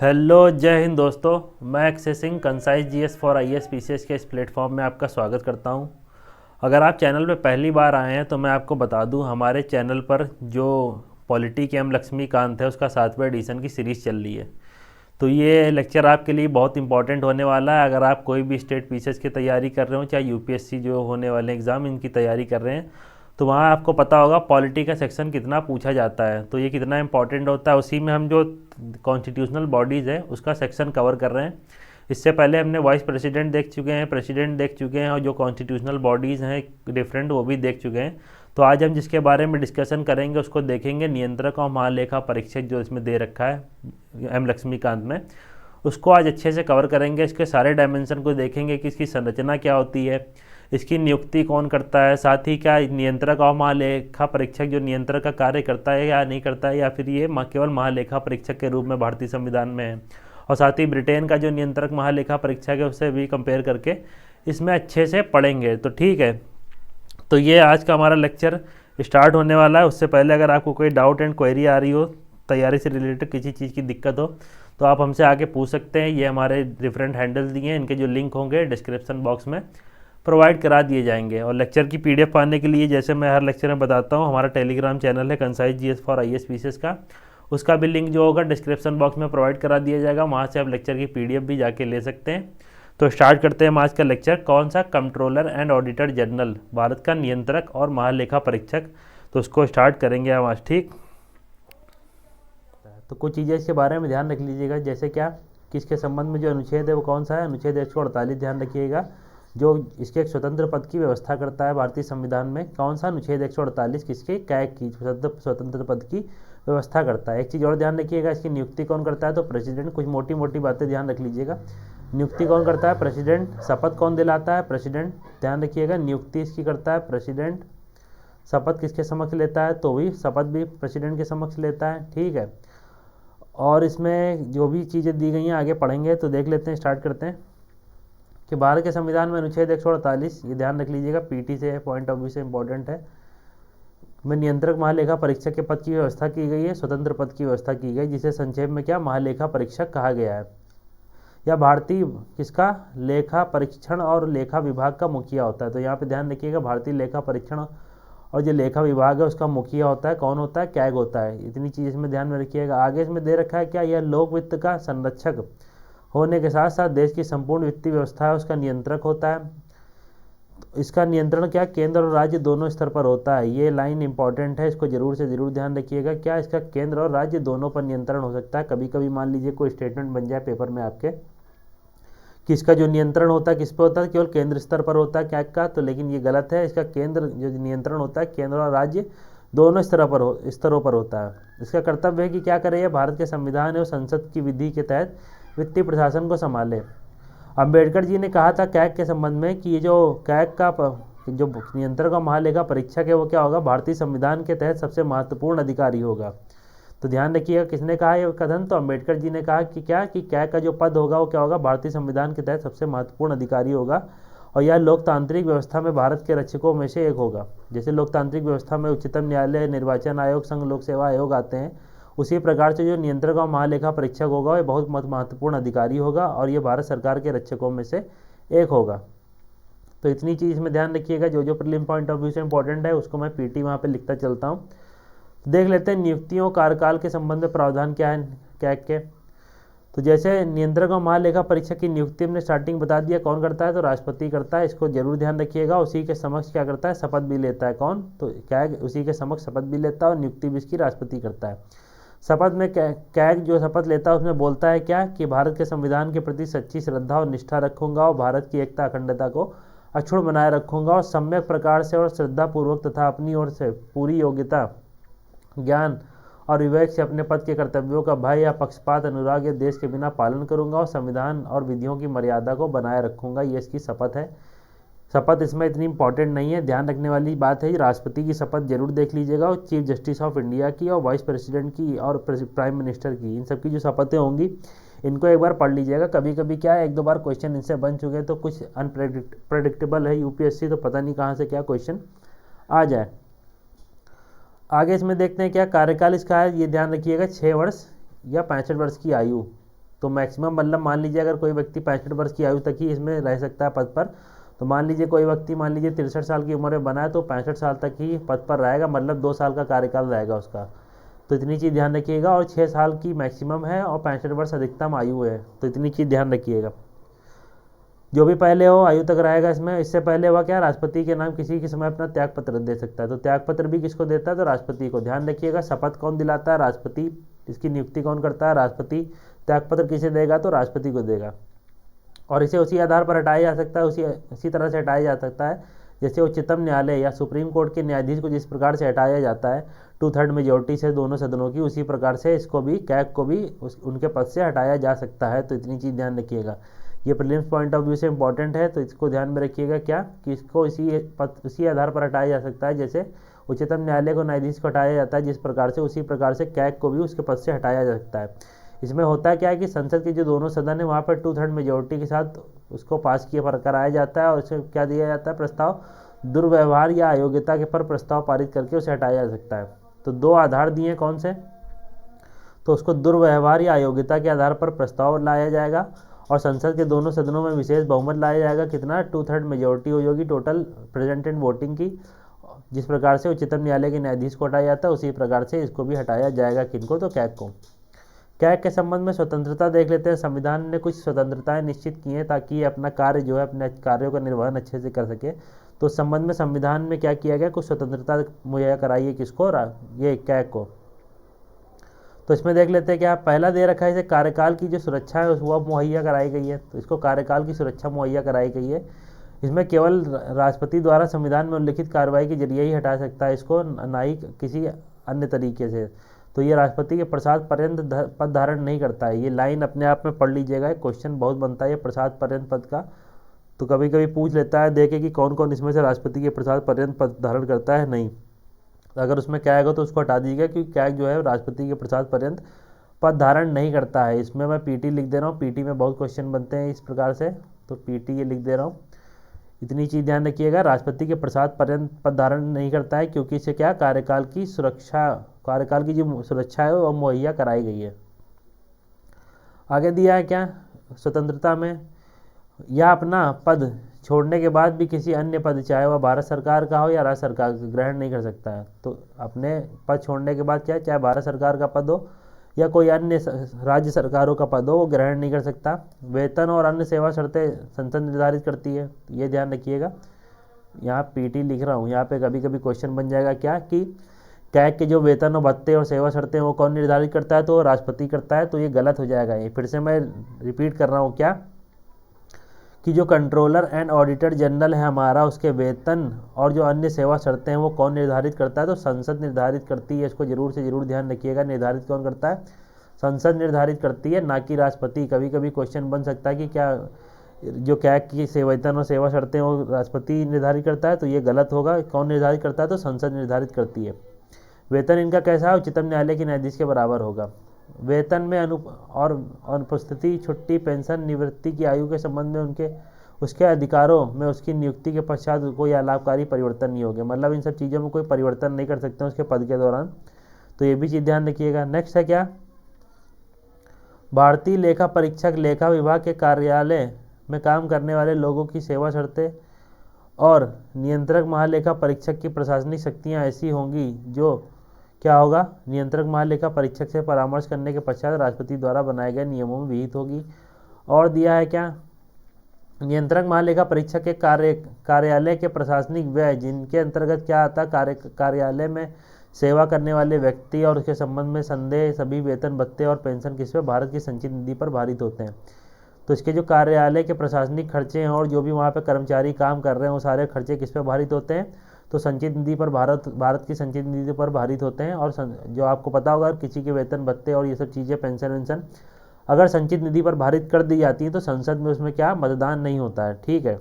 Hello, जय हिंद दोस्तों। मैं Akshay Singh concise GS for IAS PCS के इस प्लेटफॉर्म में आपका स्वागत करता हूं। अगर आप चैनल पर पहली बार आए हैं तो मैं आपको बता दूं, हमारे चैनल पर जो पॉलिटी के एम लक्ष्मीकांत है उसका 7वें एडिशन की सीरीज़ चल रही है। तो ये लेक्चर आपके लिए बहुत इंपॉर्टेंट होने वाला है। अगर आप कोई भी स्टेट पीसीएस की तैयारी कर रहे हो, चाहे यूपीएससी जो होने वाले एग्ज़ाम इनकी तैयारी कर रहे हैं, तो वहाँ आपको पता होगा पॉलिटी का सेक्शन कितना पूछा जाता है, तो ये कितना इंपॉर्टेंट होता है। उसी में हम जो कॉन्स्टिट्यूशनल बॉडीज़ है उसका सेक्शन कवर कर रहे हैं। इससे पहले हमने वाइस प्रेसिडेंट देख चुके हैं, प्रेसिडेंट देख चुके हैं, और जो कॉन्स्टिट्यूशनल बॉडीज़ हैं डिफरेंट वो भी देख चुके हैं। तो आज हम जिसके बारे में डिस्कशन करेंगे उसको देखेंगे, नियंत्रक और महालेखा परीक्षक जो इसमें दे रखा है एम लक्ष्मीकांत में, उसको आज अच्छे से कवर करेंगे। इसके सारे डायमेंशन को देखेंगे कि इसकी संरचना क्या होती है, इसकी नियुक्ति कौन करता है, साथ ही क्या नियंत्रक और महालेखा परीक्षक जो नियंत्रक का कार्य करता है या नहीं करता है, या फिर ये केवल महालेखा परीक्षक के रूप में भारतीय संविधान में है। और साथ ही ब्रिटेन का जो नियंत्रक महालेखा परीक्षक है उससे भी कंपेयर करके इसमें अच्छे से पढ़ेंगे। तो ठीक है, तो ये आज का हमारा लेक्चर स्टार्ट होने वाला है। उससे पहले अगर आपको कोई डाउट एंड क्वेरी आ रही हो, तैयारी से रिलेटेड किसी चीज़ की दिक्कत हो, तो आप हमसे आके पूछ सकते हैं। ये हमारे डिफरेंट हैंडल्स दिए हैं, इनके जो लिंक होंगे डिस्क्रिप्शन बॉक्स में प्रोवाइड करा दिए जाएंगे। और लेक्चर की पीडीएफ पाने के लिए, जैसे मैं हर लेक्चर में बताता हूँ, हमारा टेलीग्राम चैनल है concise GS for IAS PCS का, उसका भी लिंक जो होगा डिस्क्रिप्शन बॉक्स में प्रोवाइड करा दिया जाएगा। वहाँ से आप लेक्चर की पीडीएफ भी जाके ले सकते हैं। तो स्टार्ट करते हैं आज का लेक्चर। कौन सा controller and auditor general, Bharat का नियंत्रक और महालेखा परीक्षक, तो उसको स्टार्ट करेंगे हम आज। ठीक, तो कुछ चीज़ें इसके बारे में ध्यान रख लीजिएगा, जैसे क्या किसके संबंध में जो अनुच्छेद है वो कौन सा है, अनुच्छेद 148 ध्यान रखिएगा, जो इसके एक स्वतंत्र पद की व्यवस्था करता है भारतीय संविधान में। कौन सा अनुच्छेद 148 किसके कैग की स्वतंत्र पद की व्यवस्था करता है। एक चीज़ और ध्यान रखिएगा, इसकी नियुक्ति कौन करता है, तो प्रेसिडेंट। कुछ मोटी मोटी बातें ध्यान रख लीजिएगा। नियुक्ति कौन करता है, प्रेसिडेंट। शपथ कौन दिलाता है, प्रेसिडेंट। ध्यान रखिएगा, नियुक्ति इसकी करता है प्रेसिडेंट। शपथ किसके समक्ष लेता है, तो भी शपथ भी प्रेसिडेंट के समक्ष लेता है। ठीक है, और इसमें जो भी चीज़ें दी गई हैं आगे पढ़ेंगे। तो देख लेते हैं, स्टार्ट करते हैं कि भारत के संविधान में अनुच्छेद 148, ये ध्यान रख लीजिएगा, पीटी से पॉइंट ऑफ व्यू से इंपॉर्टेंट है, में नियंत्रक महालेखा परीक्षक के पद की व्यवस्था की गई है, स्वतंत्र पद की व्यवस्था की गई, जिसे संक्षेप में क्या महालेखा परीक्षक कहा गया है। या भारतीय किसका लेखा परीक्षण और लेखा विभाग का मुखिया होता है। तो यहाँ पे ध्यान रखिएगा, भारतीय लेखा परीक्षण और जो लेखा विभाग है उसका मुखिया होता है, कौन होता है, कैग होता है। इतनी चीज़ इसमें ध्यान में रखिएगा। आगे इसमें दे रखा है क्या, यह लोक वित्त का संरक्षक होने के साथ साथ देश की संपूर्ण वित्तीय व्यवस्था है उसका नियंत्रक होता है। इसका नियंत्रण क्या केंद्र और राज्य दोनों स्तर पर होता है। ये लाइन इंपॉर्टेंट है, इसको जरूर से जरूर ध्यान रखिएगा। क्या इसका केंद्र और राज्य दोनों पर नियंत्रण हो सकता है। कभी कभी मान लीजिए कोई स्टेटमेंट बन जाए पेपर में आपके कि इसका जो नियंत्रण होता है किस पे होता है, केवल केंद्र स्तर पर होता है कैग का, तो लेकिन ये गलत है। इसका केंद्र जो नियंत्रण होता है केंद्र और राज्य दोनों स्तरों पर होता है। इसका कर्तव्य है कि क्या करे, भारत के संविधान और संसद की विधि के तहत वित्तीय प्रशासन को संभाले। अंबेडकर जी ने कहा था कैग के संबंध में कि ये जो कैग का जो नियंत्रक और महालेखा परीक्षक है वो क्या होगा, भारतीय संविधान के तहत सबसे महत्वपूर्ण अधिकारी होगा। तो ध्यान रखिएगा, किसने कहा ये कथन, तो अंबेडकर जी ने कहा कि क्या कि कैग का जो पद होगा वो क्या होगा, भारतीय संविधान के तहत सबसे महत्वपूर्ण अधिकारी होगा, और यह लोकतांत्रिक व्यवस्था में भारत के रक्षकों में से एक होगा। जैसे लोकतांत्रिक व्यवस्था में उच्चतम न्यायालय, निर्वाचन आयोग, संघ लोक सेवा आयोग आते हैं, उसी प्रकार से जो नियंत्रक और महालेखा परीक्षक होगा ये बहुत महत्वपूर्ण अधिकारी होगा, और ये भारत सरकार के रक्षकों में से एक होगा। तो इतनी चीज़ में ध्यान रखिएगा, जो जो प्रीलिम पॉइंट ऑफ व्यू से इंपॉर्टेंट है उसको मैं पीटी वहाँ पे लिखता चलता हूँ। देख लेते हैं नियुक्तियों कार्यकाल के संबंध में प्रावधान क्या है कैग के। तो जैसे नियंत्रक और महालेखा परीक्षक की नियुक्ति हमने स्टार्टिंग बता दिया, कौन करता है, तो राष्ट्रपति करता है। इसको जरूर ध्यान रखिएगा। उसी के समक्ष क्या करता है, शपथ भी लेता है, कौन, तो कैग उसी के समक्ष शपथ भी लेता है, और नियुक्ति भी इसकी राष्ट्रपति करता है। शपथ में कैग जो शपथ लेता है उसमें बोलता है क्या कि भारत के संविधान के प्रति सच्ची श्रद्धा और निष्ठा रखूंगा, और भारत की एकता अखंडता को अक्षुण्ण बनाए रखूंगा, और सम्यक प्रकार से और श्रद्धापूर्वक तथा अपनी ओर से पूरी योग्यता, ज्ञान और विवेक से अपने पद के कर्तव्यों का भय या पक्षपात, अनुराग या देश के बिना पालन करूंगा, और संविधान और विधियों की मर्यादा को बनाए रखूंगा। ये इसकी शपथ है। शपथ इसमें इतनी इंपॉर्टेंट नहीं है, ध्यान रखने वाली बात है। राष्ट्रपति की शपथ जरूर देख लीजिएगा, और चीफ जस्टिस ऑफ इंडिया की, और वाइस प्रेसिडेंट की, और प्राइम मिनिस्टर की, इन सबकी जो शपथें होंगी इनको एक बार पढ़ लीजिएगा। कभी कभी क्या है, एक दो बार क्वेश्चन इनसे बन चुके हैं, तो कुछ अनप्रेडिक्टेबल है यूपीएससी, तो पता नहीं कहाँ से क्या क्वेश्चन आ जाए। आगे इसमें देखते हैं क्या कार्यकाल इसका है, ये ध्यान रखिएगा, 6 वर्ष या 65 वर्ष की आयु। तो मैक्सिमम मतलब मान लीजिए अगर कोई व्यक्ति 65 वर्ष की आयु तक ही इसमें रह सकता है पद पर, तो मान लीजिए कोई व्यक्ति मान लीजिए 63 साल की उम्र में बना है तो 65 साल तक ही पद पर रहेगा, मतलब 2 साल का कार्यकाल रहेगा उसका। तो इतनी चीज़ ध्यान रखिएगा। और 6 साल की मैक्सिमम है और 65 वर्ष अधिकतम आयु है, तो इतनी चीज़ ध्यान रखिएगा। जो भी पहले हो आयु तक रहेगा इसमें। इससे पहले वह क्या, राष्ट्रपति के नाम किसी के समय अपना त्याग पत्र दे सकता है। तो त्याग पत्र भी किसको देता है, तो राष्ट्रपति को। ध्यान रखिएगा, शपथ कौन दिलाता है, राष्ट्रपति। इसकी नियुक्ति कौन करता है, राष्ट्रपति। त्याग पत्र किसे देगा, तो राष्ट्रपति को देगा। और इसे उसी आधार पर हटाया जा सकता है, उसी तरह से हटाया जा सकता है जैसे उच्चतम न्यायालय या सुप्रीम कोर्ट के न्यायाधीश को जिस प्रकार से हटाया जाता है 2/3 मेजोरिटी से दोनों सदनों की, उसी प्रकार से इसको भी, कैग को भी उनके पद से हटाया जा सकता है। तो इतनी चीज़ ध्यान रखिएगा। ये प्रीलिम्स पॉइंट ऑफ व्यू से इंपॉर्टेंट है, तो इसको ध्यान में रखिएगा क्या, कि इसको इसी आधार पर हटाया जा सकता है जैसे उच्चतम न्यायालय को न्यायाधीश को हटाया जाता है जिस प्रकार से, उसी प्रकार से कैग को भी उसके पद से हटाया जा सकता है। इसमें होता क्या है कि संसद के जो दोनों सदन है वहाँ पर 2/3 मेजोरिटी के साथ उसको पास किया पर कराया जाता है, और उसे क्या दिया जाता है, प्रस्ताव। दुर्व्यवहार या अयोग्यता के पर प्रस्ताव पारित करके उसे हटाया जा सकता है। तो 2 आधार दिए कौन से, तो उसको दुर्व्यवहार या अयोग्यता के आधार पर प्रस्ताव लाया जाएगा, और संसद के दोनों सदनों में विशेष बहुमत लाया जाएगा। कितना, 2/3 मेजोरिटी हो जाएगी टोटल प्रेजेंटेड वोटिंग की। जिस प्रकार से उच्चतम न्यायालय के न्यायाधीश को हटाया जाता है उसी प्रकार से इसको भी हटाया जाएगा। किनको, तो कैग को। कैग के संबंध में स्वतंत्रता देख लेते हैं। संविधान ने कुछ स्वतंत्रताएं निश्चित की हैं ताकि ये अपना कार्य जो है, अपने कार्यों का निर्वहन अच्छे से कर सके। तो उस संबंध में संविधान में क्या किया गया, कुछ स्वतंत्रता मुहैया कराई है किसको, ये कैग को। तो इसमें देख लेते हैं क्या पहला दे रखा है, इसे कार्यकाल की जो सुरक्षा है वह मुहैया कराई गई है। तो इसको कार्यकाल की सुरक्षा मुहैया कराई गई है। इसमें केवल राष्ट्रपति द्वारा संविधान में उल्लिखित कार्रवाई के जरिए ही हटा सकता है इसको, ना ही किसी अन्य तरीके से। तो ये राष्ट्रपति के प्रसाद पर्यंत पद धारण नहीं करता है। ये लाइन अपने आप में पढ़ लीजिएगा, क्वेश्चन बहुत बनता है ये प्रसाद पर्यंत पद का। तो कभी कभी पूछ लेता है, देखे कि कौन कौन इसमें से राष्ट्रपति के प्रसाद पर्यंत पद धारण करता है, नहीं। अगर उसमें कैग हो तो उसको हटा दीजिएगा, क्योंकि कैग जो है राष्ट्रपति के प्रसाद पर्यंत पद धारण नहीं करता है। इसमें मैं पीटी लिख दे रहा हूँ, पीटी में बहुत क्वेश्चन बनते हैं इस प्रकार से, तो पीटी ये लिख दे रहा हूँ। इतनी चीज़ ध्यान रखिएगा, राष्ट्रपति के प्रसाद पर्यंत पद धारण नहीं करता है, क्योंकि इसे क्या, कार्यकाल की जो सुरक्षा है वो मुहैया कराई गई है। आगे दिया है क्या, स्वतंत्रता में, यह अपना पद छोड़ने के बाद भी किसी अन्य पद, चाहे वह भारत सरकार का हो या राज्य सरकार का, ग्रहण नहीं कर सकता है। तो अपने पद छोड़ने के बाद क्या, चाहे भारत सरकार का पद हो या कोई अन्य राज्य सरकारों का पद हो, वो ग्रहण नहीं कर सकता। वेतन और अन्य सेवा शर्तें संसद निर्धारित करती है, ये ध्यान रखिएगा। यहाँ पीटी लिख रहा हूँ, यहाँ पे कभी कभी क्वेश्चन बन जाएगा क्या, कि कैग के जो वेतन और भत्ते और सेवा शर्तें वो कौन निर्धारित करता है, तो राष्ट्रपति करता है। तो ये गलत हो जाएगा। ये फिर से मैं रिपीट कर रहा हूँ क्या, कि जो कंट्रोलर एंड ऑडिटर जनरल है हमारा, उसके वेतन और जो अन्य सेवा शर्तें हैं वो कौन निर्धारित करता है, तो संसद निर्धारित करती है। इसको जरूर से जरूर ध्यान रखिएगा, निर्धारित कौन करता है, संसद निर्धारित करती है, ना कि राष्ट्रपति। कभी कभी क्वेश्चन बन सकता है कि क्या जो कैग की वेतन और सेवा शर्तें वो राष्ट्रपति निर्धारित करता है, तो ये गलत होगा। कौन निर्धारित करता है, तो संसद निर्धारित करती है। वेतन इनका कैसा है, उच्चतम न्यायालय के न्यायाधीश के बराबर होगा। वेतन में अनुपस्थिति, छुट्टी, पेंशन, निवृत्ति की आयु के संबंध में उसके अधिकारों में उसकी नियुक्ति के पश्चात कोई लाभकारी परिवर्तन नहीं होगा। मतलब इन सब चीज़ों में कोई परिवर्तन नहीं कर सकते उसके पद के दौरान। तो ये भी चीज़ ध्यान रखिएगा। नेक्स्ट है क्या, भारतीय लेखा परीक्षक लेखा विभाग के कार्यालय में काम करने वाले लोगों की सेवा शर्तें और नियंत्रक महालेखा परीक्षक की प्रशासनिक शक्तियाँ ऐसी होंगी जो क्या होगा, नियंत्रक महालेखा परीक्षक से परामर्श करने के पश्चात राष्ट्रपति द्वारा बनाए गए नियमों में विहित होगी। और दिया है क्या, नियंत्रक महालेखा परीक्षक के कार्यालय के प्रशासनिक व्यय जिनके अंतर्गत क्या आता है, कार्यालय में सेवा करने वाले व्यक्ति और उसके संबंध में संदेह सभी वेतन भत्ते और पेंशन किस पे, भारत की संचित निधि पर भारित होते हैं। तो इसके जो कार्यालय के प्रशासनिक खर्चे हैं और जो भी वहाँ पे कर्मचारी काम कर रहे हैं वो सारे खर्चे किस पे भारित होते हैं, तो संचित निधि पर, भारत की संचित निधि पर भारित होते हैं। और जो आपको पता होगा, किसी के वेतन भत्ते और ये सब चीज़ें, पेंशन वेंशन अगर संचित निधि पर भारित कर दी जाती है तो संसद में उसमें क्या, मतदान नहीं होता है। ठीक है,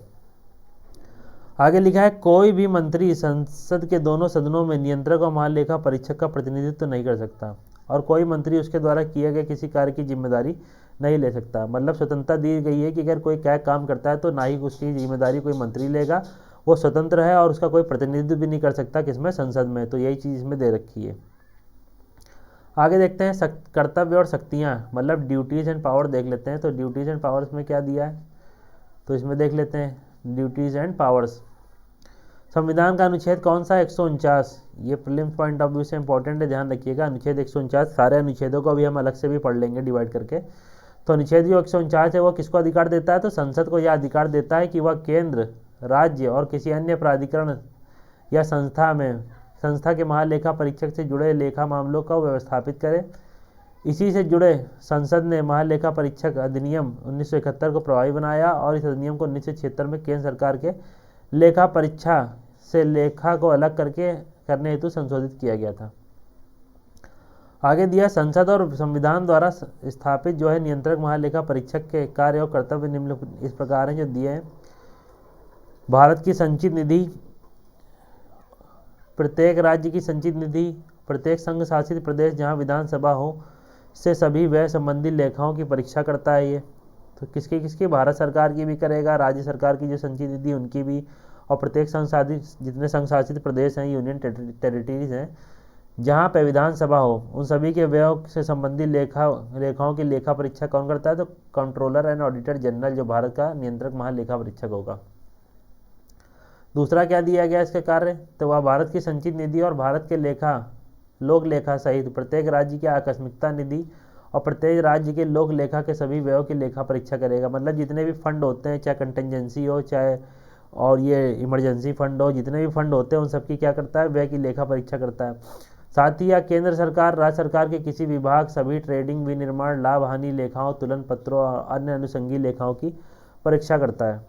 आगे लिखा है, कोई भी मंत्री संसद के दोनों सदनों में नियंत्रक और महालेखा परीक्षक का प्रतिनिधित्व नहीं कर सकता, और कोई मंत्री उसके द्वारा किए गए किसी कार्य की जिम्मेदारी नहीं ले सकता। मतलब स्वतंत्रता दी गई है कि अगर कोई क्या काम करता है तो ना ही उसकी जिम्मेदारी कोई मंत्री लेगा, वो स्वतंत्र है, और उसका कोई प्रतिनिधित्व भी नहीं कर सकता किसमें, संसद में। तो यही चीज़ इसमें दे रखी है। आगे देखते हैं कर्तव्य और शक्तियाँ, मतलब ड्यूटीज़ एंड पावर देख लेते हैं। तो ड्यूटीज़ एंड पावर्स में क्या दिया है, तो इसमें देख लेते हैं ड्यूटीज़ एंड पावर्स। संविधान का अनुच्छेद कौन सा है, 149। ये प्रीलिम्स पॉइंट ऑफ व्यू से इंपॉर्टेंट है, ध्यान रखिएगा। अनुच्छेद 149, सारे अनुच्छेदों को अभी हम अलग से भी पढ़ लेंगे डिवाइड करके। तो अनुच्छेद जो 149 है वो किसको अधिकार देता है, तो संसद को यह अधिकार देता है कि वह केंद्र, राज्य और किसी अन्य प्राधिकरण या संस्था के महालेखा परीक्षक से जुड़े लेखा मामलों को व्यवस्थापित करे। इसी से जुड़े संसद ने महालेखा परीक्षक अधिनियम 1971 को प्रभावी बनाया और इस अधिनियम को 1976 में केंद्र सरकार के लेखा परीक्षा से लेखा को अलग करने हेतु संशोधित किया गया था। आगे दिया, संसद और संविधान द्वारा स्थापित जो है नियंत्रक महालेखा परीक्षक के कार्य और कर्तव्य निम्न इस प्रकार हैं जो दिए हैं। भारत की संचित निधि, प्रत्येक राज्य की संचित निधि, प्रत्येक संघ शासित प्रदेश जहां विधानसभा हो से सभी व्यय संबंधी लेखाओं की परीक्षा करता है। ये तो किसकी भारत सरकार की भी करेगा, राज्य सरकार की जो संचित निधि उनकी भी, और प्रत्येक जितने संघ शासित प्रदेश हैं, यूनियन टेरिटरीज हैं, जहाँ पे विधानसभा हो उन सभी के व्यय से संबंधित लेखाओं की लेखा परीक्षा कौन करता है, तो कंट्रोलर एंड ऑडिटर जनरल जो भारत का नियंत्रक महालेखा परीक्षक होगा। दूसरा क्या दिया गया इसके कार्य, तो वह भारत की संचित निधि और भारत के लोक लेखा सहित प्रत्येक राज्य की आकस्मिकता निधि और प्रत्येक राज्य के लोक लेखा के सभी व्ययों की लेखा परीक्षा करेगा। मतलब जितने भी फंड होते हैं, चाहे कंटेंजेंसी हो चाहे और ये इमरजेंसी फंड हो, जितने भी फंड होते हैं उन सबकी क्या करता है, व्यय की लेखा परीक्षा करता है। साथ ही या केंद्र सरकार, राज्य सरकार के किसी विभाग सभी ट्रेडिंग, विनिर्माण, लाभ हानि लेखाओं, तुलन पत्रों और अन्य अनुषंगी लेखाओं की परीक्षा करता है।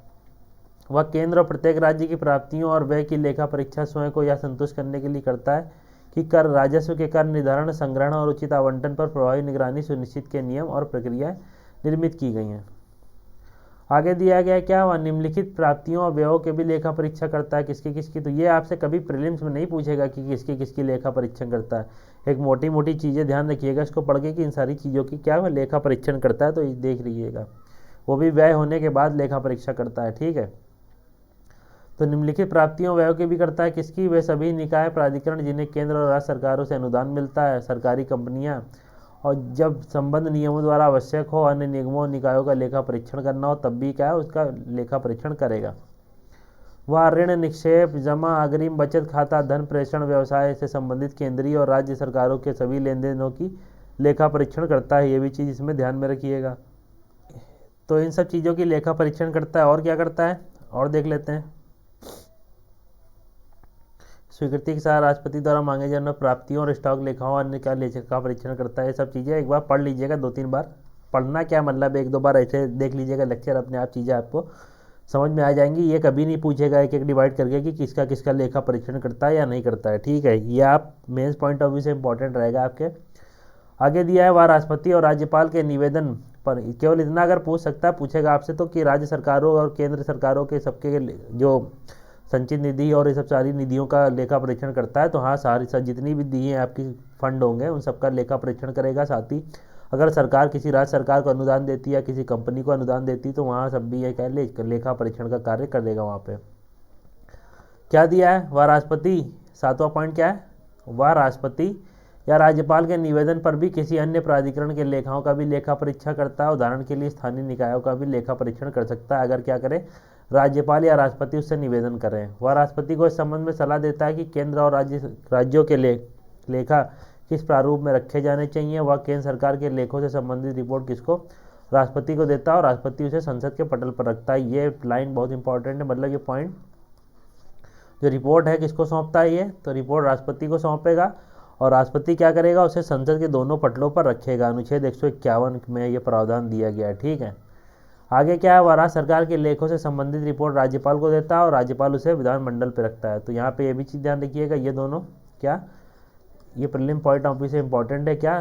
वह केंद्र और प्रत्येक राज्य की प्राप्तियों और व्यय की लेखा परीक्षा स्वयं को यह संतुष्ट करने के लिए करता है कि कर राजस्व के कर निर्धारण, संग्रहण और उचित आवंटन पर प्रभावी निगरानी सुनिश्चित के नियम और प्रक्रियाएं निर्मित की गई हैं। आगे दिया गया क्या, वह निम्नलिखित प्राप्तियों और व्ययों के भी लेखा परीक्षा करता है। किसकी, तो ये आपसे कभी प्रीलिम्स में नहीं पूछेगा कि किसकी लेखा परीक्षण करता है। एक मोटी मोटी चीज़ें ध्यान रखिएगा इसको पढ़ के कि इन सारी चीज़ों की क्या वह लेखा परीक्षण करता है, तो देख लीजिएगा। वो भी व्यय होने के बाद लेखा परीक्षा करता है, ठीक है। तो निम्नलिखित प्राप्तियों व्ययों की भी करता है किसकी, वे सभी निकाय प्राधिकरण जिन्हें केंद्र और राज्य सरकारों से अनुदान मिलता है, सरकारी कंपनियां, और जब संबंध नियमों द्वारा आवश्यक हो अन्य निगमों निकायों का लेखा परीक्षण करना हो तब भी क्या है उसका लेखा परीक्षण करेगा। वह ऋण, निक्षेप, जमा, अग्रिम, बचत खाता, धन प्रेषण, व्यवसाय से संबंधित केंद्रीय और राज्य सरकारों के सभी लेन देनों की लेखा परीक्षण करता है। ये भी चीज़ इसमें ध्यान में रखिएगा। तो इन सब चीज़ों की लेखा परीक्षण करता है। और क्या करता है, और देख लेते हैं। स्वीकृति के साथ राष्ट्रपति द्वारा मांगे जाने प्राप्तियों और स्टॉक लेखाओं अन्य का लेखा परीक्षण करता है। ये सब चीज़ें एक बार पढ़ लीजिएगा, 2-3 बार पढ़ना, क्या मतलब 1-2 बार ऐसे देख लीजिएगा लेक्चर, अपने आप चीज़ें आपको समझ में आ जाएंगी। ये कभी नहीं पूछेगा एक एक डिवाइड करके कि किसका लेखा परीक्षण करता है या नहीं करता है, ठीक है। ये आप मेंस पॉइंट ऑफ व्यू से इंपॉर्टेंट रहेगा आपके। आगे दिया है, वह राष्ट्रपति और राज्यपाल के निवेदन पर, केवल इतना अगर पूछ सकता है, पूछेगा आपसे तो कि राज्य सरकारों और केंद्र सरकारों के सबके जो संचित निधि और ये सब सारी निधियों का लेखा परीक्षण करता है। तो हाँ, सारी जितनी भी दी हैं आपकी फंड होंगे उन सबका लेखा परीक्षण करेगा। साथ ही अगर सरकार किसी राज्य सरकार को अनुदान देती है या किसी कंपनी को अनुदान देती है तो वहाँ सब भी ये क्या लेखा परीक्षण का कार्य करेगा। वहाँ पे क्या दिया है, वह राष्ट्रपति, 7वां पॉइंट क्या है, वह राष्ट्रपति या राज्यपाल के निवेदन पर भी किसी अन्य प्राधिकरण के लेखाओं का भी लेखा परीक्षा करता है। उदाहरण के लिए स्थानीय निकायों का भी लेखा परीक्षण कर सकता है अगर क्या करे, राज्यपाल या राष्ट्रपति उससे निवेदन करें। वह राष्ट्रपति को इस संबंध में सलाह देता है कि केंद्र और राज्यों के लेखा किस प्रारूप में रखे जाने चाहिए। वह केंद्र सरकार के लेखों से संबंधित रिपोर्ट किसको, राष्ट्रपति को देता है और राष्ट्रपति उसे संसद के पटल पर रखता है। ये लाइन बहुत इंपॉर्टेंट है, मतलब ये पॉइंट, जो रिपोर्ट है किसको सौंपता है ये, तो रिपोर्ट राष्ट्रपति को सौंपेगा और राष्ट्रपति क्या करेगा, उसे संसद के दोनों पटलों पर रखेगा। अनुच्छेद 151 में ये प्रावधान दिया गया है, ठीक है। आगे क्या है, वह राज्य सरकार के लेखों से संबंधित रिपोर्ट राज्यपाल को देता है और राज्यपाल उसे विधानमंडल पर रखता है। तो यहाँ पे ये भी चीज़ ध्यान रखिएगा, ये दोनों क्या, ये प्रीलिम पॉइंट ऑफ व्यू से इंपॉर्टेंट है। क्या,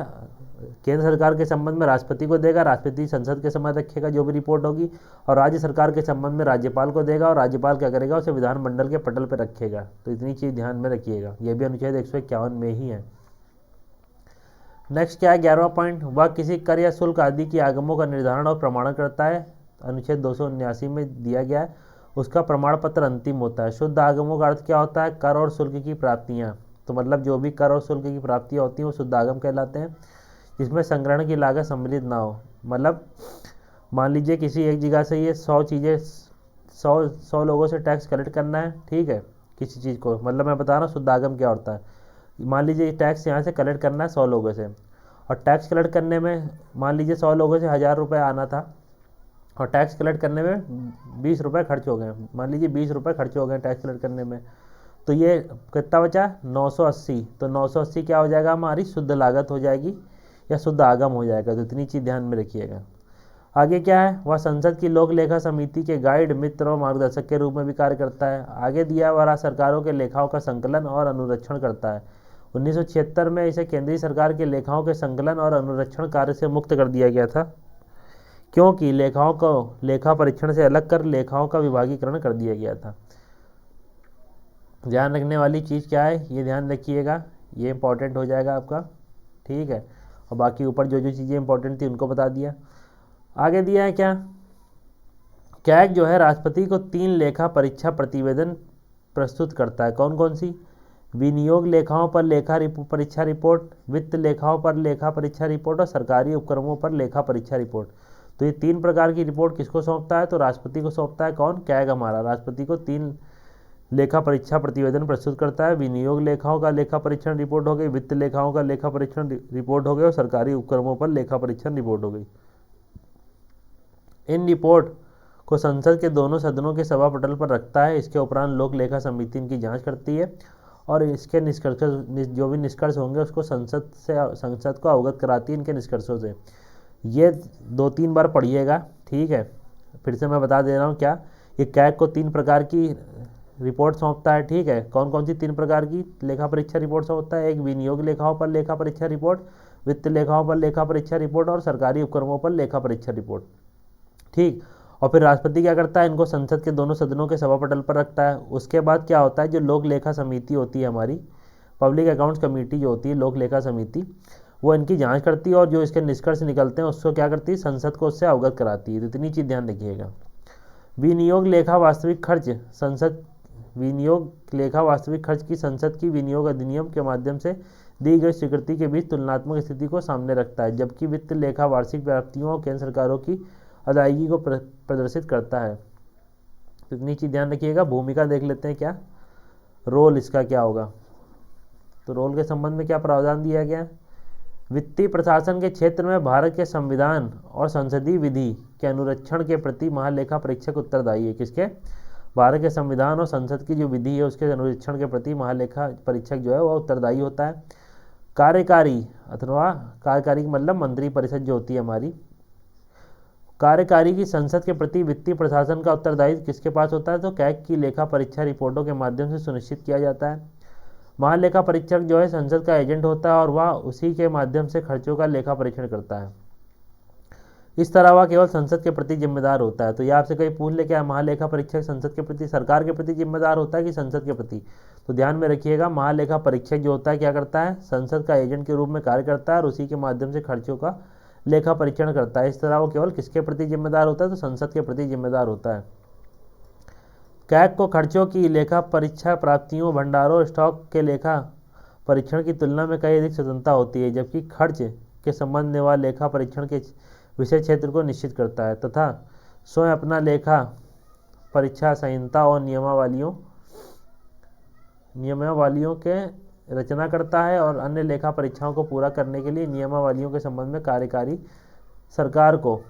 केंद्र सरकार के संबंध में राष्ट्रपति को देगा, राष्ट्रपति संसद के समक्ष रखेगा जो भी रिपोर्ट होगी, और राज्य सरकार के संबंध में राज्यपाल को देगा और राज्यपाल क्या करेगा, उसे विधानमंडल के पटल पर रखेगा। तो इतनी चीज़ ध्यान में रखिएगा, यह भी अनुच्छेद 151 में ही है। नेक्स्ट क्या है, 11वां पॉइंट, वह किसी कर या शुल्क आदि की आगमों का निर्धारण और प्रमाणन करता है। अनुच्छेद 279 में दिया गया है, उसका प्रमाण पत्र अंतिम होता है। शुद्ध आगमों का अर्थ क्या होता है, कर और शुल्क की प्राप्तियाँ। तो मतलब जो भी कर और शुल्क की प्राप्तियाँ होती हैं वो शुद्ध आगम कहलाते हैं, जिसमें संग्रहण की लागत सम्मिलित ना हो। मतलब मान लीजिए किसी एक जगह से ये 100 चीज़ें 100 लोगों से टैक्स कलेक्ट करना है, ठीक है, किसी चीज़ को, मतलब मैं बता रहा हूँ शुद्ध आगम क्या होता है। मान लीजिए टैक्स यहाँ से कलेक्ट करना है 100 लोगों से, और टैक्स कलेक्ट करने में मान लीजिए 100 लोगों से 1000 रुपये आना था, और टैक्स कलेक्ट करने में 20 रुपये खर्च हो गए, मान लीजिए 20 रुपये खर्च हो गए टैक्स कलेक्ट करने में, तो ये कितना बचा 980। तो 980 क्या हो जाएगा, हमारी शुद्ध लागत हो जाएगी या शुद्ध आगम हो जाएगा। तो इतनी चीज़ ध्यान में रखिएगा। आगे क्या है, वह संसद की लोक लेखा समिति के गाइड, मित्र और मार्गदर्शक के रूप में भी कार्य करता है। आगे दिया वह राज्य सरकारों के लेखाओं का संकलन और अनुरक्षण करता है। 1976 में इसे केंद्रीय सरकार के लेखाओं के संकलन और अनुरक्षण कार्य से मुक्त कर दिया गया था, क्योंकि लेखाओं को लेखा परीक्षण से अलग कर लेखाओं का विभागीकरण कर दिया गया था। ध्यान रखने वाली चीज़ क्या है, ये ध्यान रखिएगा, ये इंपॉर्टेंट हो जाएगा आपका, ठीक है। और बाकी ऊपर जो जो चीज़ें इंपॉर्टेंट थी उनको बता दिया। आगे दिया है क्या, कैग जो है राष्ट्रपति को 3 लेखा परीक्षा प्रतिवेदन प्रस्तुत करता है। कौन कौन सी, विनियोग लेखाओं पर लेखा परीक्षा रिपोर्ट, वित्त लेखाओं पर लेखा परीक्षा रिपोर्ट और सरकारी उपक्रमों पर लेखा परीक्षा रिपोर्ट। तो ये 3 प्रकार की रिपोर्ट किसको सौंपता है, तो राष्ट्रपति को सौंपता है। कौन, कैग हमारा राष्ट्रपति को 3 लेखा परीक्षा प्रतिवेदन प्रस्तुत करता है। विनियोग लेखाओं का लेखा परीक्षण रिपोर्ट हो गई, वित्त लेखाओं का लेखा परीक्षण रिपोर्ट हो गई और सरकारी उपक्रमों पर लेखा परीक्षण रिपोर्ट हो गई। इन रिपोर्ट को संसद के दोनों सदनों के सभा पटल पर रखता है। इसके उपरांत लोक लेखा समिति इनकी जांच करती है और इसके निष्कर्ष जो भी निष्कर्ष होंगे उसको संसद को अवगत कराती है इनके निष्कर्षों से। ये 2-3 बार पढ़िएगा, ठीक है। फिर से मैं बता दे रहा हूँ क्या, ये कैग को 3 प्रकार की रिपोर्ट सौंपता है, ठीक है। कौन कौन सी 3 प्रकार की लेखा परीक्षा रिपोर्ट सौंपता है, एक विनियोग लेखाओं पर लेखा परीक्षा रिपोर्ट, वित्त लेखाओं पर लेखा परीक्षा रिपोर्ट और सरकारी उपक्रमों पर लेखा परीक्षा रिपोर्ट, ठीक। और फिर राष्ट्रपति क्या करता है, इनको संसद के दोनों सदनों के सभा पटल पर रखता है। उसके बाद क्या होता है, जो लोक लेखा समिति होती है हमारी, पब्लिक अकाउंट्स कमेटी जो होती है लोक लेखा समिति, वो इनकी जांच करती है और जो इसके निष्कर्ष निकलते हैं उसको क्या करती है, संसद को उससे अवगत कराती है। तो इतनी चीज़ ध्यान रखिएगा। विनियोग लेखा वास्तविक खर्च संसद विनियोग लेखा वास्तविक खर्च की संसद की विनियोग अधिनियम के माध्यम से दी गई स्वीकृति के बीच तुलनात्मक स्थिति को सामने रखता है, जबकि वित्त लेखा वार्षिक प्राप्तियों और केंद्र सरकारों की अदायगी को प्रदर्शित करता है। तो इतनी चीज़ ध्यान रखिएगा। भूमिका देख लेते हैं क्या, रोल इसका क्या होगा। तो रोल के संबंध में क्या प्रावधान दिया गया, वित्तीय प्रशासन के क्षेत्र में भारत के संविधान और संसदीय विधि के अनुरक्षण के प्रति महालेखा परीक्षक उत्तरदायी है। किसके, भारत के संविधान और संसद की जो विधि है उसके अनुरक्षण के प्रति महालेखा परीक्षक जो है वह उत्तरदायी होता है। कार्यकारी अथवा कार्यकारी मतलब मंत्री परिषद जो होती है हमारी, कार्यकारी की संसद के प्रति वित्तीय प्रशासन का उत्तरदायित्व किसके पास होता है, तो कैग की लेखा परीक्षा रिपोर्टों के माध्यम से सुनिश्चित किया जाता है। महालेखा परीक्षक जो है संसद का एजेंट होता है और वह उसी के माध्यम से खर्चों का लेखा परीक्षण करता है। इस तरह वह केवल संसद के प्रति जिम्मेदार होता है। तो यह आपसे कहीं पूछ ले क्या महालेखा परीक्षक संसद के प्रति, सरकार के प्रति जिम्मेदार होता है कि संसद के प्रति, तो ध्यान में रखिएगा महालेखा परीक्षक जो होता है क्या करता है, संसद का एजेंट के रूप में कार्य करता है और उसी के माध्यम से खर्चों का लेखा परीक्षण करता है। इस तरह वो केवल किसके प्रति जिम्मेदार होता है, तो संसद के प्रति जिम्मेदार होता है। कैग को खर्चों की लेखा परीक्षा प्राप्तियों, भंडारों, स्टॉक के लेखा परीक्षण की तुलना में कई अधिक स्वतंत्रता होती है, जबकि खर्च के संबंध में वह लेखा परीक्षण के विषय क्षेत्र को निश्चित करता है तथा स्वयं अपना लेखा परीक्षा संहिता और नियमावलियों के रचना करता है और अन्य लेखा परीक्षाओं को पूरा करने के लिए नियमावलियों के संबंध में कार्यकारी सरकार को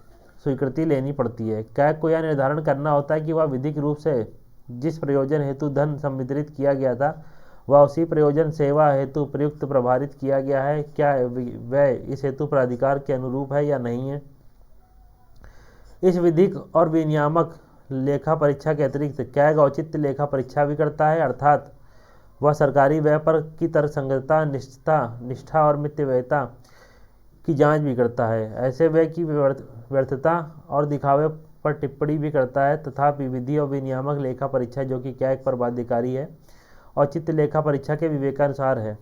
स्वीकृति लेनी पड़ती है। कैग को यह निर्धारण करना होता है कि वह विधिक रूप से जिस प्रयोजन हेतु धन संवितरित किया गया था वह उसी प्रयोजन सेवा हेतु प्रयुक्त प्रभारित किया गया है, क्या वह इस हेतु प्राधिकार के अनुरूप है या नहीं है। इस विधिक और विनियामक लेखा परीक्षा के अतिरिक्त कैग औचित्य लेखा परीक्षा भी करता है, अर्थात वह सरकारी व्यय पर की तर्कसंगतता, निष्ठा और मितव्ययिता की जांच भी करता है। ऐसे व्यय की व्यर्थता और दिखावे पर टिप्पणी भी करता है। तथापि विधि और विनियामक लेखा परीक्षा जो कि कैग पर बाध्यकारी है, औचित्य लेखा परीक्षा के विवेकानुसार है।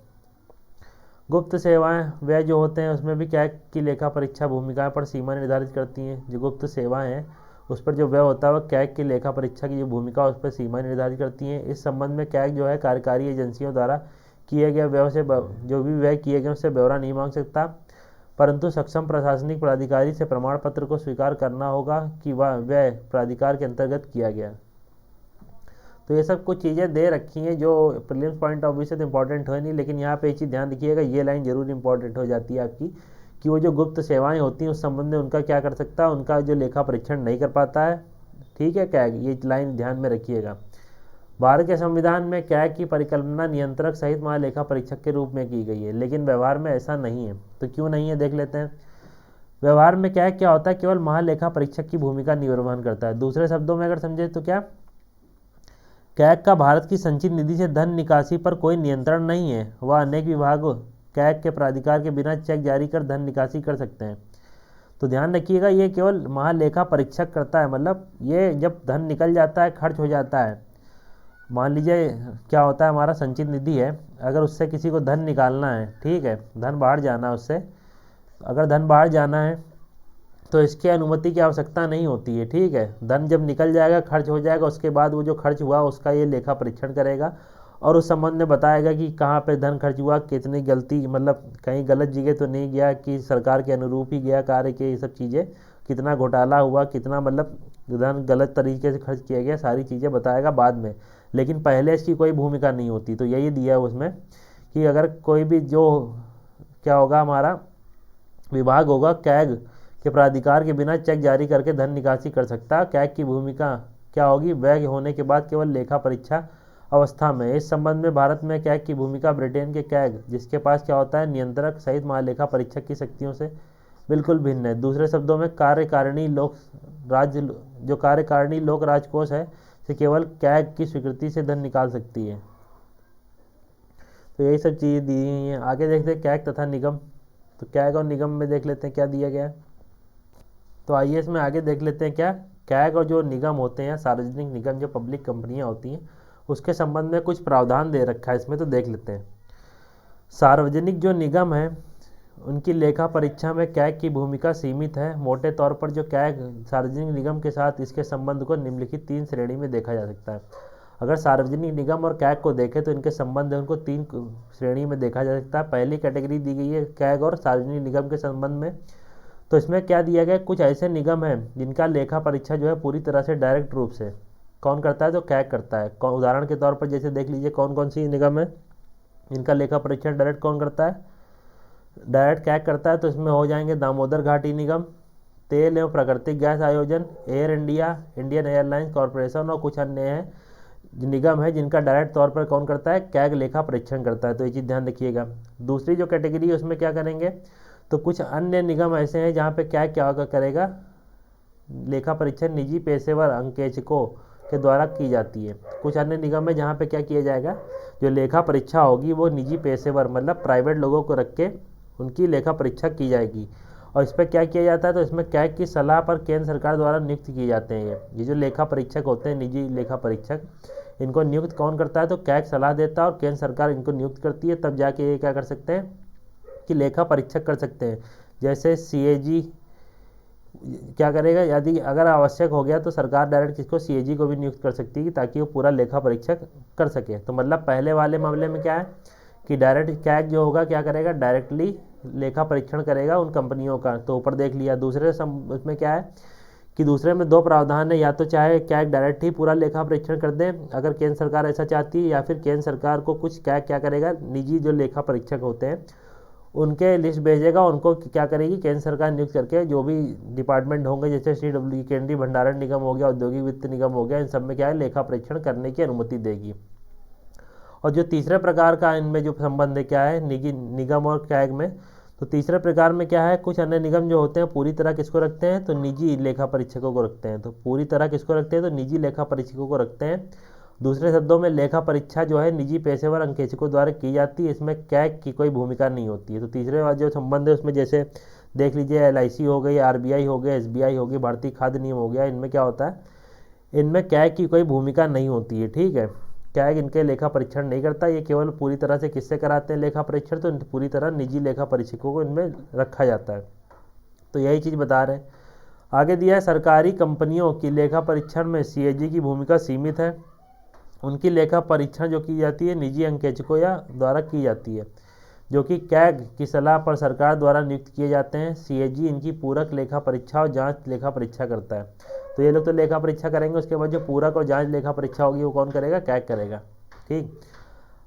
गुप्त सेवाएं व्यय जो होते हैं उसमें भी कैग की लेखा परीक्षा भूमिकाएं पर सीमा निर्धारित करती हैं। जो गुप्त सेवाएं हैं उस पर जो व्यय होता है वह कैग की लेखा परीक्षा की जो भूमिका उस पर सीमा निर्धारित करती हैं। इस संबंध में कैग जो है कार्यकारी एजेंसियों द्वारा किए गए व्यय से जो भी व्यय किए गए उससे ब्यौरा नहीं मांग सकता, परंतु सक्षम प्रशासनिक प्राधिकारी से प्रमाण पत्र को स्वीकार करना होगा कि वह व्यय प्राधिकार के अंतर्गत किया गया। तो ये सब कुछ चीज़ें दे रखी हैं जो प्रीलिम्स पॉइंट ऑफ व्यू से तो इंपॉर्टेंट है नहीं, लेकिन यहाँ पे एक चीज़ ध्यान रखिएगा, ये लाइन जरूर इंपॉर्टेंट हो जाती है आपकी, कि वो जो गुप्त सेवाएं होती हैं उस संबंध में उनका क्या कर सकता है, उनका जो लेखा परीक्षण नहीं कर पाता है। ठीक है, कैग, ये लाइन ध्यान में रखिएगा। भारत के संविधान में कैग की परिकल्पना नियंत्रक सहित महालेखा परीक्षक के रूप में की गई है, लेकिन व्यवहार में ऐसा नहीं है। तो क्यों नहीं है देख लेते हैं। व्यवहार में कैग क्या होता है, केवल महालेखा परीक्षक की भूमिका निर्वहन करता है। दूसरे शब्दों में अगर समझे तो क्या, कैग का भारत की संचित निधि से धन निकासी पर कोई नियंत्रण नहीं है। वह अनेक विभागों कैग के प्राधिकार के बिना चेक जारी कर धन निकासी कर सकते हैं। तो ध्यान रखिएगा, ये केवल महालेखा परीक्षक करता है, मतलब ये जब धन निकल जाता है, खर्च हो जाता है, मान लीजिए क्या होता है, हमारा संचित निधि है, अगर उससे किसी को धन निकालना है, ठीक है, धन बाहर जाना है उससे, अगर धन बाहर जाना है तो इसकी अनुमति की आवश्यकता नहीं होती है। ठीक है, धन जब निकल जाएगा, खर्च हो जाएगा, उसके बाद वो जो खर्च हुआ उसका ये लेखा परीक्षण करेगा और उस संबंध में बताएगा कि कहाँ पे धन खर्च हुआ, कितनी गलती, मतलब कहीं गलत जगह तो नहीं गया, कि सरकार के अनुरूप ही गया कार्य के, ये सब चीज़ें, कितना घोटाला हुआ, कितना मतलब धन गलत तरीके से खर्च किया गया, सारी चीज़ें बताएगा बाद में, लेकिन पहले इसकी कोई भूमिका नहीं होती। तो यही दिया है उसमें कि अगर कोई भी जो क्या होगा, हमारा विभाग होगा, कैग के प्राधिकार के बिना चेक जारी करके धन निकासी कर सकता है। कैग की भूमिका क्या होगी, व्यय होने के बाद केवल लेखा परीक्षा अवस्था में। इस संबंध में भारत में कैग की भूमिका ब्रिटेन के कैग, जिसके पास क्या होता है, नियंत्रक सहित महालेखा परीक्षक की शक्तियों से बिल्कुल भिन्न है। दूसरे शब्दों में कार्यकारिणी लोक राज्य, जो कार्यकारिणी लोक राजकोष है, से केवल कैग की स्वीकृति से धन निकाल सकती है। तो यही सब चीज़ें दी हुई हैं। आगे देखते हैं कैग तथा निगम। तो कैग और निगम में देख लेते हैं क्या दिया गया है। तो आइए इसमें आगे देख लेते हैं क्या, कैग और जो निगम होते हैं, सार्वजनिक निगम, जो पब्लिक कंपनियां होती हैं, उसके संबंध में कुछ प्रावधान दे रखा है इसमें। तो देख लेते हैं। सार्वजनिक जो निगम है उनकी लेखा परीक्षा में कैग की भूमिका सीमित है। मोटे तौर पर जो कैग सार्वजनिक निगम के साथ इसके संबंध को निम्नलिखित 3 श्रेणी में देखा जा सकता है। अगर सार्वजनिक निगम और कैग को देखें तो इनके संबंध है उनको 3 श्रेणी में देखा जा सकता है। पहली कैटेगरी दी गई है कैग और सार्वजनिक निगम के संबंध में। तो इसमें क्या दिया गया, कुछ ऐसे निगम हैं जिनका लेखा परीक्षा जो है पूरी तरह से डायरेक्ट रूप से कौन करता है, तो कैग करता है। उदाहरण के तौर पर जैसे देख लीजिए कौन कौन सी निगम है जिनका लेखा परीक्षण डायरेक्ट कौन करता है, डायरेक्ट कैग करता है। तो इसमें हो जाएंगे दामोदर घाटी निगम, तेल एवं प्राकृतिक गैस आयोजन, air India, Indian airlines corporation, और कुछ अन्य हैं निगम है जिनका डायरेक्ट तौर पर कौन करता है, कैग लेखा परीक्षण करता है। तो ये चीज़ ध्यान रखिएगा। दूसरी जो कैटेगरी है उसमें क्या करेंगे, तो कुछ अन्य निगम ऐसे हैं जहाँ पे कैग क्या करेगा, लेखा परीक्षण निजी पेशेवर अंकेक्षकों के द्वारा की जाती है। कुछ अन्य निगम है जहाँ पे क्या किया जाएगा, जो लेखा परीक्षा होगी वो निजी पेशेवर, मतलब प्राइवेट लोगों को रख के उनकी लेखा परीक्षा की जाएगी। और इस पर क्या किया जाता है, तो इसमें कैग की सलाह पर केंद्र सरकार द्वारा नियुक्त किए जाते हैं। ये जो लेखा परीक्षक होते हैं, निजी लेखा परीक्षक, इनको नियुक्त कौन करता है, तो कैग सलाह देता है और केंद्र सरकार इनको नियुक्त करती है, तब जाके ये क्या कर सकते हैं कि लेखा परीक्षक कर सकते हैं। जैसे CAG क्या करेगा, यदि अगर आवश्यक हो गया तो सरकार डायरेक्ट किसको, CAG को भी नियुक्त कर सकती है ताकि वो पूरा लेखा परीक्षक कर सके। तो मतलब पहले वाले मामले में क्या है कि डायरेक्ट कैग जो होगा क्या करेगा, डायरेक्टली लेखा परीक्षण करेगा उन कंपनियों का। तो ऊपर देख लिया। दूसरे उसमें क्या है कि दूसरे में 2 प्रावधान है, या तो चाहे कैग डायरेक्ट ही पूरा लेखा परीक्षण कर दे अगर केंद्र सरकार ऐसा चाहती है, या फिर केंद्र सरकार को कुछ कैग क्या करेगा, निजी जो लेखा परीक्षक होते हैं उनके लिस्ट भेजेगा, उनको क्या करेगी केंद्र सरकार नियुक्त करके, जो भी डिपार्टमेंट होंगे जैसे CW केंद्रीय भंडारण निगम हो गया, औद्योगिक वित्त निगम हो गया, इन सब में क्या है लेखा परीक्षण करने की अनुमति देगी। और जो तीसरे प्रकार का इनमें जो संबंध है क्या है, निगम और कैग में, तो तीसरे प्रकार में क्या है, कुछ अन्य निगम जो होते हैं पूरी तरह किसको रखते हैं, तो निजी लेखा परीक्षकों को रखते हैं। तो पूरी तरह किसको रखते हैं, तो निजी लेखा परीक्षकों को रखते हैं। दूसरे शब्दों में लेखा परीक्षा जो है निजी पेशेवर अंकेक्षकों द्वारा की जाती है, इसमें कैग की कोई भूमिका नहीं होती है। तो तीसरे वाला जो संबंध है उसमें जैसे देख लीजिए LIC हो गई, RBI हो गया, SBI हो गई, भारतीय खाद्य निगम हो गया, इनमें क्या होता है, इनमें कैग की कोई भूमिका नहीं होती है। ठीक है, कैग इनके लेखा परीक्षण नहीं करता, ये केवल पूरी तरह से किससे कराते हैं लेखा परीक्षण, तो पूरी तरह निजी लेखा परीक्षकों को इनमें रखा जाता है। तो यही चीज़ बता रहे हैं। आगे दिया है सरकारी कंपनियों की लेखा परीक्षण में CAG की भूमिका सीमित है। उनकी लेखा परीक्षण जो की जाती है निजी अंकेक्षकों या द्वारा की जाती है, जो कि कैग की सलाह पर सरकार द्वारा नियुक्त किए जाते हैं। सीएजी इनकी पूरक लेखा परीक्षा और जांच लेखा परीक्षा करता है। तो ये लोग तो लेखा परीक्षा करेंगे, उसके बाद जो पूरक और जांच लेखा परीक्षा होगी वो कौन करेगा? कैग करेगा। ठीक,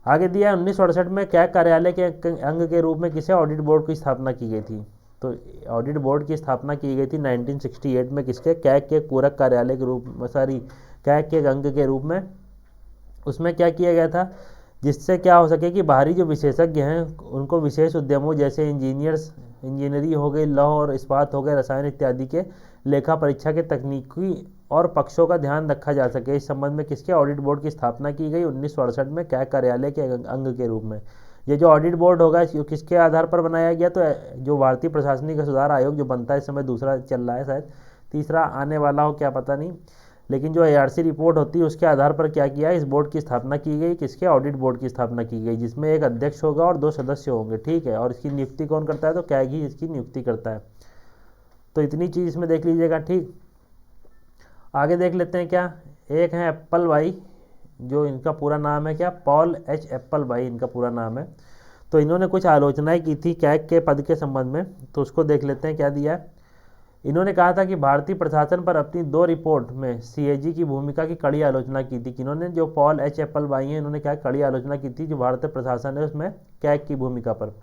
आगे दिया 1968 में कैग कार्यालय के अंग के रूप में किसे ऑडिट बोर्ड की स्थापना की गई थी? तो ऑडिट बोर्ड की स्थापना की गई थी 1968 में, किसके? कैग के पूरक कार्यालय के रूप में, सॉरी कैग के अंग के रूप में। उसमें क्या किया गया था, जिससे क्या हो सके कि बाहरी जो विशेषज्ञ हैं उनको विशेष उद्यमों जैसे इंजीनियरिंग हो गई, लौह और इस्पात हो गए, रसायन इत्यादि के लेखा परीक्षा के तकनीकी और पक्षों का ध्यान रखा जा सके। इस संबंध में किसके ऑडिट बोर्ड की स्थापना की गई? 1968 में कैग कार्यालय के अंग के रूप में। ये जो ऑडिट बोर्ड होगा किसके आधार पर बनाया गया? तो जो भारतीय प्रशासनिक सुधार आयोग जो बनता है, इस समय दूसरा चल रहा है, शायद तीसरा आने वाला हो, क्या पता नहीं, लेकिन जो ARC रिपोर्ट होती है उसके आधार पर क्या किया, इस बोर्ड की स्थापना की गई। किसके? ऑडिट बोर्ड की स्थापना की गई, जिसमें एक अध्यक्ष होगा और 2 सदस्य होंगे। ठीक है, और इसकी नियुक्ति कौन करता है? तो कैग ही इसकी नियुक्ति करता है। तो इतनी चीज़ इसमें देख लीजिएगा। ठीक, आगे देख लेते हैं क्या, एक है एप्पल भाई, जो इनका पूरा नाम है क्या? पॉल H एप्पल भाई इनका पूरा नाम है। तो इन्होंने कुछ आलोचनाएं की थी कैग के पद के संबंध में, तो उसको देख लेते हैं क्या दिया है। इन्होंने कहा था कि भारतीय प्रशासन पर अपनी 2 रिपोर्ट में सीएजी की भूमिका की कड़ी आलोचना की थी। किन्होंने? जो पॉल H एप्पल भाई हैं, इन्होंने क्या कड़ी आलोचना की थी जो भारतीय प्रशासन है उसमें कैग की भूमिका पर,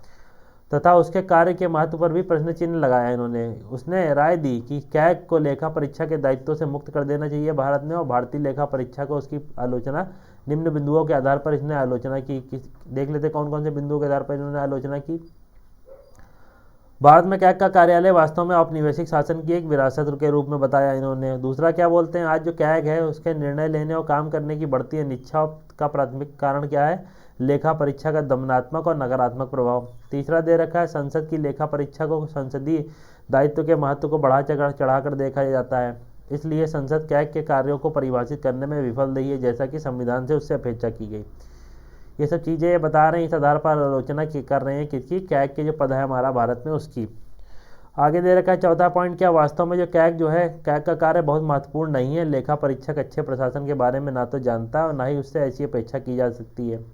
तथा उसके कार्य के महत्व पर भी प्रश्न चिन्ह लगाया इन्होंने। उसने राय दी कि कैग को लेखा परीक्षा के दायित्व से मुक्त कर देना चाहिए भारत में, और भारतीय लेखा परीक्षा को उसकी आलोचना निम्न बिंदुओं के आधार पर इसने आलोचना की। देख लेते कौन कौन से बिंदुओं के आधार पर इन्होंने आलोचना की। भारत में कैग का कार्यालय वास्तव में औपनिवेशिक शासन की एक विरासत के रूप में बताया इन्होंने। दूसरा क्या बोलते हैं, आज जो कैग है उसके निर्णय लेने और काम करने की बढ़ती अनिच्छा का प्राथमिक कारण क्या है? लेखा परीक्षा का दमनात्मक और नकारात्मक प्रभाव। तीसरा दे रखा है, संसद की लेखा परीक्षा को संसदीय दायित्व के महत्व को बढ़ा चढ़ाकर देखा जाता है, इसलिए संसद कैग के कार्यों को परिभाषित करने में विफल रही है, जैसा कि संविधान से उससे अपेक्षा की गई। ये सब चीज़ें बता रहे हैं, इस आधार पर आलोचना कर रहे हैं किसकी? कैग के जो पद है हमारा भारत में उसकी। आगे दे रखा है चौथा पॉइंट, क्या वास्तव में जो कैग जो है, कैग का कार्य बहुत महत्वपूर्ण नहीं है? लेखा परीक्षक अच्छे प्रशासन के बारे में ना तो जानता है और ना ही उससे ऐसी अपेक्षा की जा सकती है।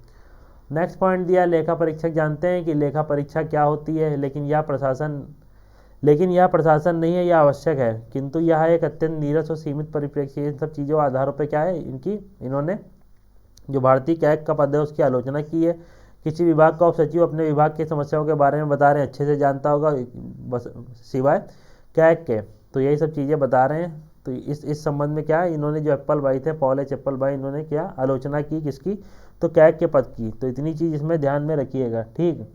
नेक्स्ट पॉइंट दिया, लेखा परीक्षक जानते हैं कि लेखा परीक्षा क्या होती है, लेकिन यह प्रशासन नहीं है, यह आवश्यक है, किंतु यह एक अत्यंत नीरस और सीमित परिप्रेक्ष्य। इन सब चीज़ों आधारों पर क्या है इन्होंने जो भारतीय कैग का पद है उसकी आलोचना की है। किसी विभाग का उपसचिव अपने विभाग की समस्याओं के बारे में बता रहे हैं, अच्छे से जानता होगा बस सिवाय कैग के, तो यही सब चीज़ें बता रहे हैं। तो इस संबंध में क्या है, इन्होंने जो एप्पल भाई थे, पॉल H एप्पल भाई, इन्होंने क्या आलोचना की किसकी? तो कैग के पद की। तो इतनी चीज़ इसमें ध्यान में रखिएगा। ठीक,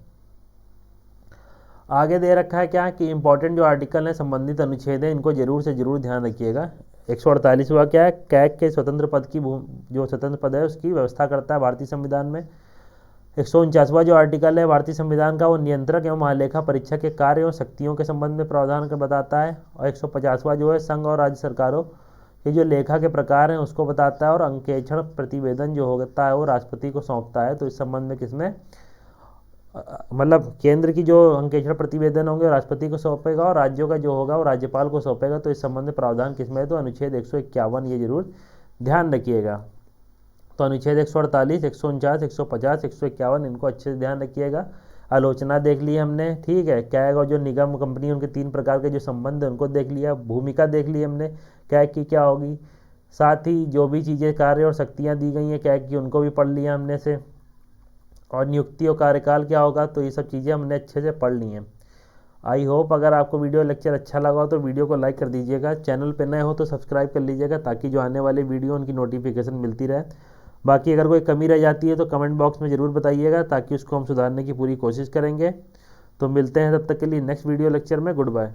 आगे दे रखा है क्या कि इंपॉर्टेंट जो आर्टिकल है, संबंधित अनुच्छेद है, इनको जरूर से जरूर ध्यान रखिएगा। 148वां क्या है, कैग के स्वतंत्र पद की जो स्वतंत्र पद है उसकी व्यवस्था करता है भारतीय संविधान में। 149वां जो आर्टिकल है भारतीय संविधान का, वो नियंत्रक एवं महालेखा परीक्षा के कार्य और शक्तियों के संबंध में प्रावधान का बताता है। और 150वां जो है संघ और राज्य सरकारों के जो लेखा के प्रकार हैं उसको बताता है। और अंकेक्षण प्रतिवेदन जो होता है वो राष्ट्रपति को सौंपता है। तो इस संबंध में किसमें, मतलब केंद्र की जो अंकेक्षण प्रतिवेदन होंगे राष्ट्रपति को सौंपेगा और राज्यों का जो होगा वो राज्यपाल को सौंपेगा। तो इस संबंध में प्रावधान किसमें है? तो अनुच्छेद 151, ये जरूर ध्यान रखिएगा। तो अनुच्छेद 148, 149, 150, 151 इनको अच्छे से ध्यान रखिएगा। आलोचना देख ली हमने, ठीक है। कैग और जो निगम कंपनी उनके 3 प्रकार के जो संबंध है उनको देख लिया। भूमिका देख ली हमने कैग की क्या होगी, साथ ही जो भी चीज़ें कार्य और शक्तियाँ दी गई हैं कैग की उनको भी पढ़ लिया हमने से, और नियुक्ति और कार्यकाल क्या होगा। तो ये सब चीज़ें हमने अच्छे से पढ़ ली हैं। आई होप अगर आपको वीडियो लेक्चर अच्छा लगा हो तो वीडियो को लाइक कर दीजिएगा। चैनल पर नए हो तो सब्सक्राइब कर लीजिएगा ताकि जो आने वाले वीडियो उनकी नोटिफिकेशन मिलती रहे। बाकी अगर कोई कमी रह जाती है तो कमेंट बॉक्स में ज़रूर बताइएगा ताकि उसको हम सुधारने की पूरी कोशिश करेंगे। तो मिलते हैं तब तक के लिए नेक्स्ट वीडियो लेक्चर में। Good bye.